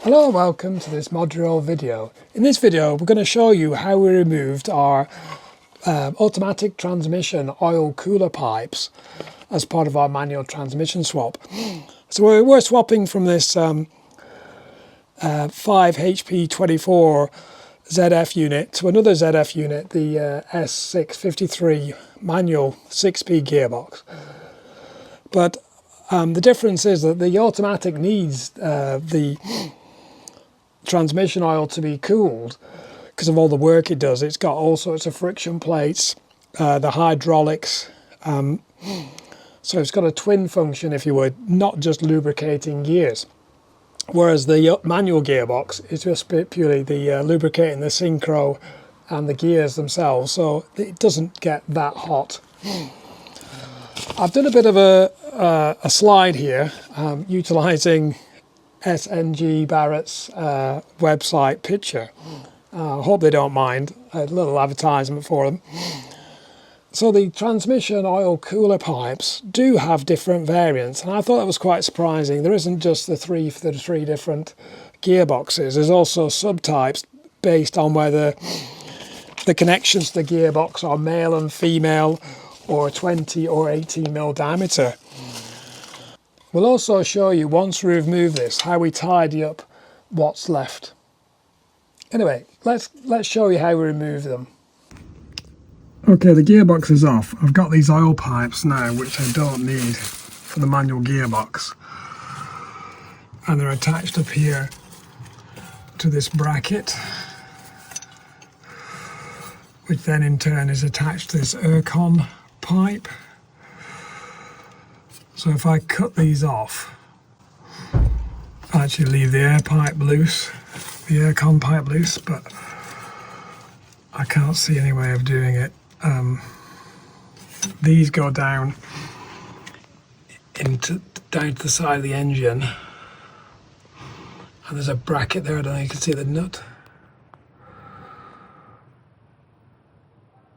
Hello and welcome to this Modurol video. In this video we're going to show you how we removed our automatic transmission oil cooler pipes as part of our manual transmission swap. So we're swapping from this 5 HP24 ZF unit to another ZF unit, the S653 manual 6-speed gearbox. But the difference is that the automatic needs the transmission oil to be cooled because of all the work it does. It's got all sorts of friction plates, the hydraulics, so it's got a twin function, if you would, not just lubricating gears. Whereas the manual gearbox is just purely the lubricating the synchro and the gears themselves, so it doesn't get that hot. I've done a bit of a slide here utilising SNG Barrett's website picture. I hope they don't mind, a little advertisement for them. So the transmission oil cooler pipes do have different variants, and I thought that was quite surprising. There isn't just the three different gearboxes, there's also subtypes based on whether the connections to the gearbox are male and female or 20 or 18 mil diameter. We'll also show you, once we remove this, how we tidy up what's left. Anyway, let's show you how we remove them. Okay, the gearbox is off. I've got these oil pipes now, which I don't need for the manual gearbox. And they're attached up here to this bracket, which then in turn is attached to this Aircon pipe. So if I cut these off, I actually leave the air pipe loose, the Aircon pipe loose, but I can't see any way of doing it. These go down to the side of the engine, and there's a bracket there. I don't know if you can see the nut.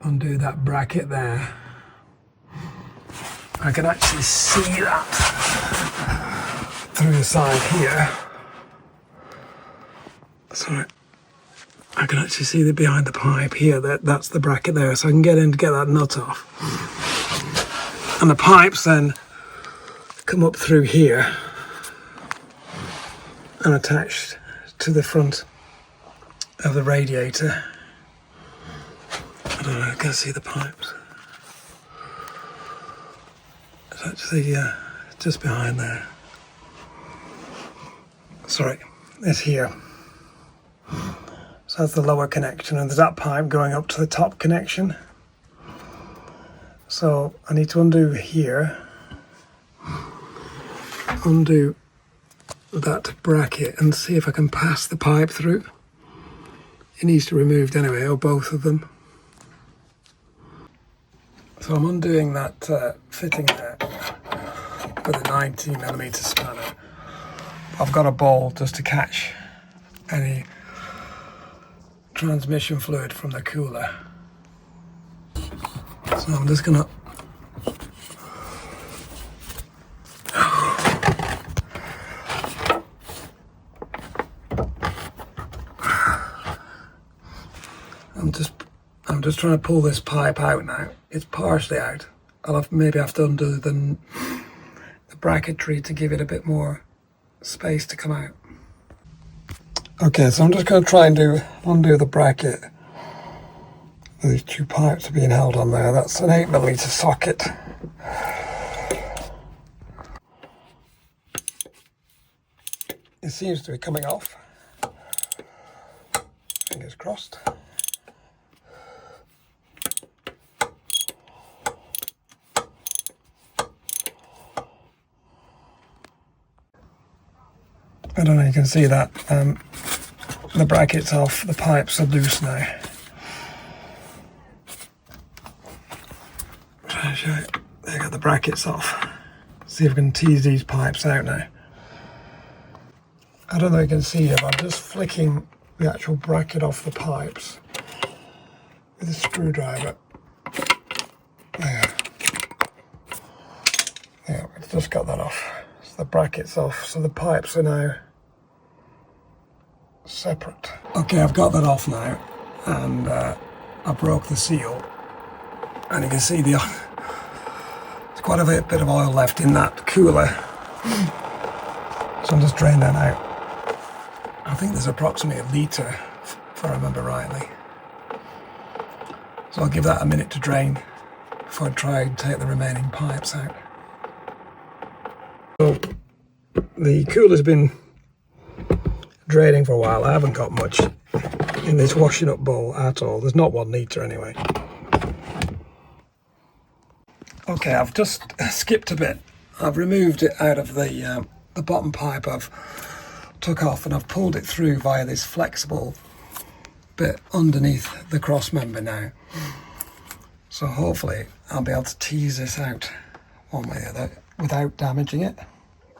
Undo that bracket there. I can actually see that through the side here. Sorry, I can actually see that behind the pipe here, that's the bracket there, so I can get in to get that nut off. And the pipes then come up through here and attach to the front of the radiator. I don't know, I can see the pipes. It's actually just behind there. Sorry, it's here. So that's the lower connection, and there's that pipe going up to the top connection. So I need to undo here, undo that bracket, and see if I can pass the pipe through. It needs to be removed anyway, or both of them. So I'm undoing that fitting there with a 19mm spanner. I've got a ball just to catch any transmission fluid from the cooler. So I'm just gonna I'm just trying to pull this pipe out now. It's partially out. Maybe have to undo the bracketry to give it a bit more space to come out. Okay, so I'm just going to try and undo the bracket. These two pipes are being held on there. That's an 8mm socket. It seems to be coming off. Fingers crossed. I don't know if you can see that. The bracket's off, the pipes are loose now. Try to show it. There, got the brackets off. See if we can tease these pipes out now. I don't know if you can see it, but I'm just flicking the actual bracket off the pipes with a screwdriver. There. Yeah, it's just got that off. So the bracket's off, so the pipes are now separate. Okay, I've got that off now, and I broke the seal, and you can see there's quite a bit of oil left in that cooler, so I'm just draining that out. I think there's approximately a litre, if I remember rightly. So I'll give that a minute to drain before I try and take the remaining pipes out. So the cooler's been draining for a while. I haven't got much in this washing up bowl at all. There's not 1 litre anyway. Okay, I've just skipped a bit. I've removed it out of the bottom pipe I've took off, and I've pulled it through via this flexible bit underneath the cross member now. So hopefully I'll be able to tease this out one way or the other without damaging it.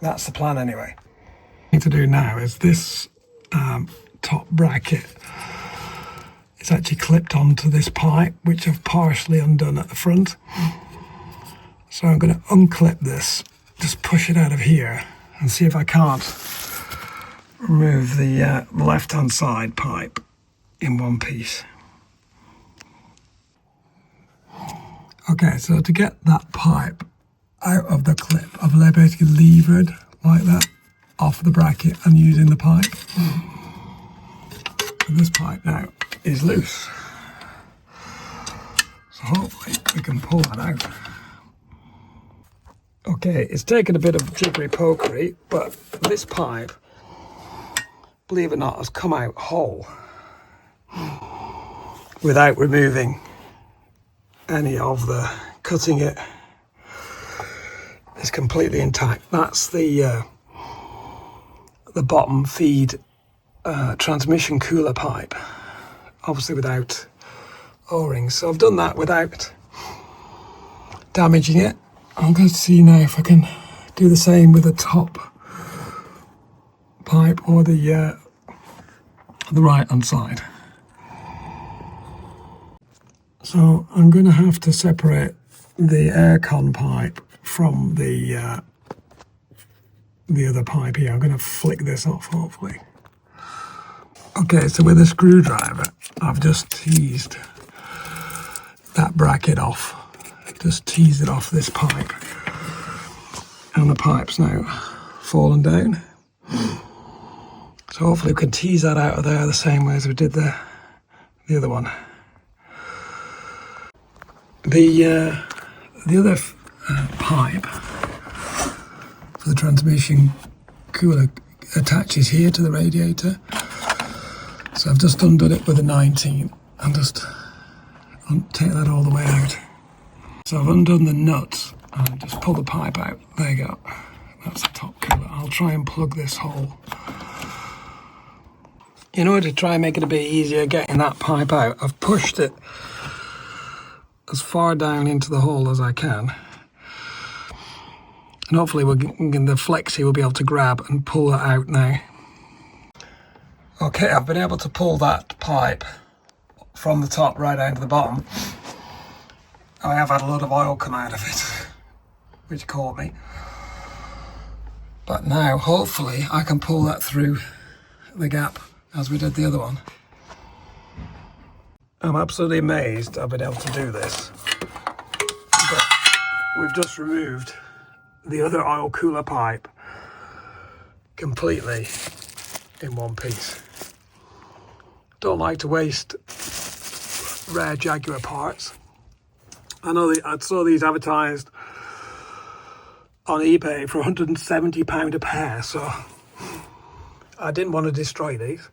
That's the plan anyway. What I need to do now is this top bracket is actually clipped onto this pipe, which I've partially undone at the front. So I'm going to unclip this, just push it out of here, and see if I can't remove the left-hand side pipe in one piece. Okay, so to get that pipe out of the clip, I've basically levered like that off the bracket and using the pipe. And this pipe now is loose. So hopefully we can pull that out. Okay, it's taken a bit of jiggery pokery, but this pipe, believe it or not, has come out whole without removing any of the cutting. It is completely intact. That's the bottom feed transmission cooler pipe, obviously without O-rings. So I've done that without damaging it. I'm going to see now if I can do the same with the top pipe or the right hand side. So I'm going to have to separate the aircon pipe from the other pipe here. I'm going to flick this off hopefully. Okay, so with a screwdriver I've just teased that bracket off. Just tease it off this pipe, and the pipe's now fallen down. So hopefully we can tease that out of there the same way as we did the other one. The other pipe for the transmission cooler attaches here to the radiator. So I've just undone it with a 19 and just take that all the way out. So I've undone the nuts and just pull the pipe out. There you go. That's the top cooler. I'll try and plug this hole. In order to try and make it a bit easier getting that pipe out, I've pushed it as far down into the hole as I can. And hopefully the flexi will be able to grab and pull that out now. Okay, I've been able to pull that pipe from the top right down to the bottom. I have had a lot of oil come out of it, which caught me. But now, hopefully, I can pull that through the gap as we did the other one. I'm absolutely amazed I've been able to do this. But we've just removed the other oil cooler pipe completely in one piece. Don't like to waste rare Jaguar parts. I know I saw these advertised on eBay for £170 a pair, so I didn't want to destroy these.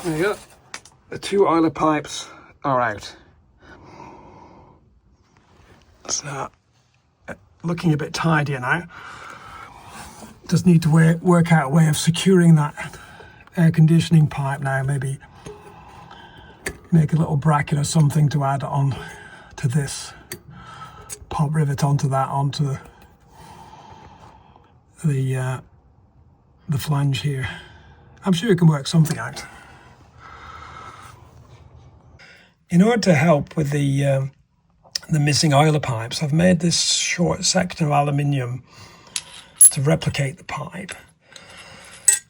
There you go. The 2 oiler pipes are out. So, looking a bit tidier now. Just need to work out a way of securing that air conditioning pipe now, maybe make a little bracket or something to add on to this. Pop rivet onto that, onto the flange here. I'm sure you can work something out. In order to help with the missing oiler pipes, I've made this short section of aluminium to replicate the pipe.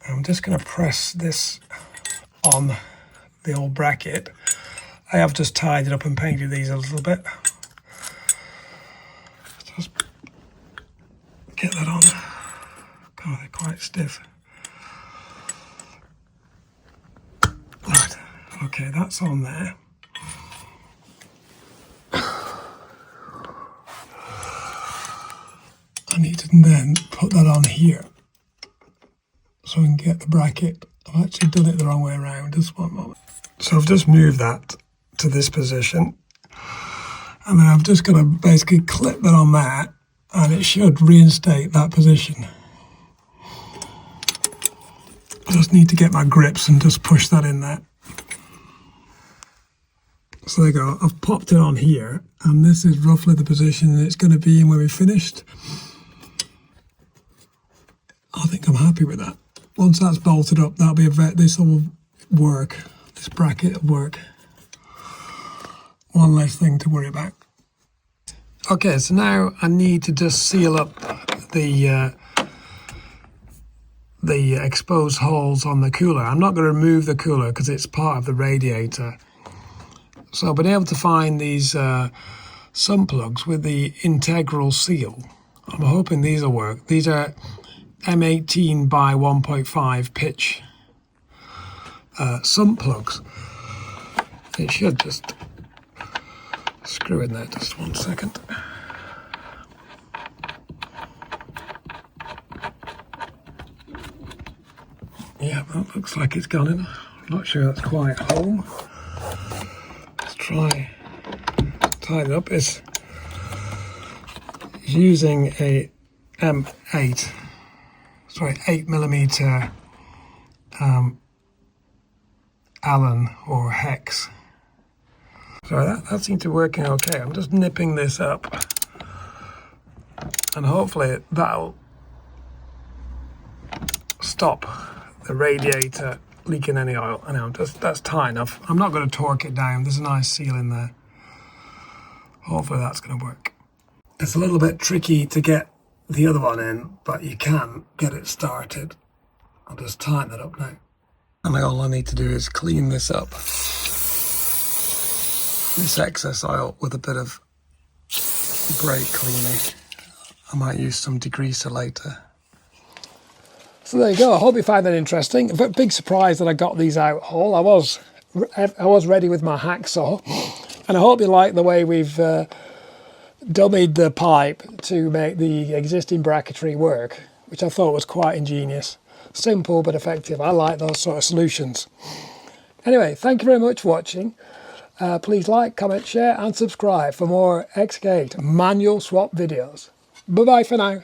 I'm just going to press this on the old bracket. I have just tied it up and painted these a little bit. Just get that on. God, they're quite stiff. Right, okay, that's on there. I need to then put that on here so I can get the bracket. I've actually done it the wrong way around, just one moment. So I've just moved that to this position, and then I've just got to basically clip that on that, and it should reinstate that position. I just need to get my grips and just push that in there. So there you go, I've popped it on here, and this is roughly the position it's going to be in when we're finished. I think I'm happy with that. Once that's bolted up, that'll be this will work. This bracket will work. One less thing to worry about. Okay, so now I need to just seal up the exposed holes on the cooler. I'm not going to remove the cooler because it's part of the radiator. So I've been able to find these Sump plugs with the integral seal. I'm hoping these will work. These are M18 by 1.5 pitch Sump plugs. It should just screw in there just 1 second. Yeah, that looks like it's gone in. I'm not sure that's quite home. Let's try tighten it up. It's using a M8. Sorry, 8mm Allen or hex. So that seems to be working okay. I'm just nipping this up, and hopefully that'll stop the radiator leaking any oil. I know, that's tight enough. I'm not going to torque it down. There's a nice seal in there. Hopefully that's going to work. It's a little bit tricky to get the other one in, but you can get it started. I'll just tighten it up now. And all I need to do is clean this up. This excess oil with a bit of brake cleaning. I might use some degreaser later. So there you go. I hope you find that interesting. A big surprise that I got these out whole. I was ready with my hacksaw, and I hope you like the way we've dummied the pipe to make the existing bracketry work, which I thought was quite ingenious. Simple but effective. I like those sort of solutions. Anyway, thank you very much for watching. Please like, comment, share and subscribe for more XK8 manual swap videos. Bye bye for now.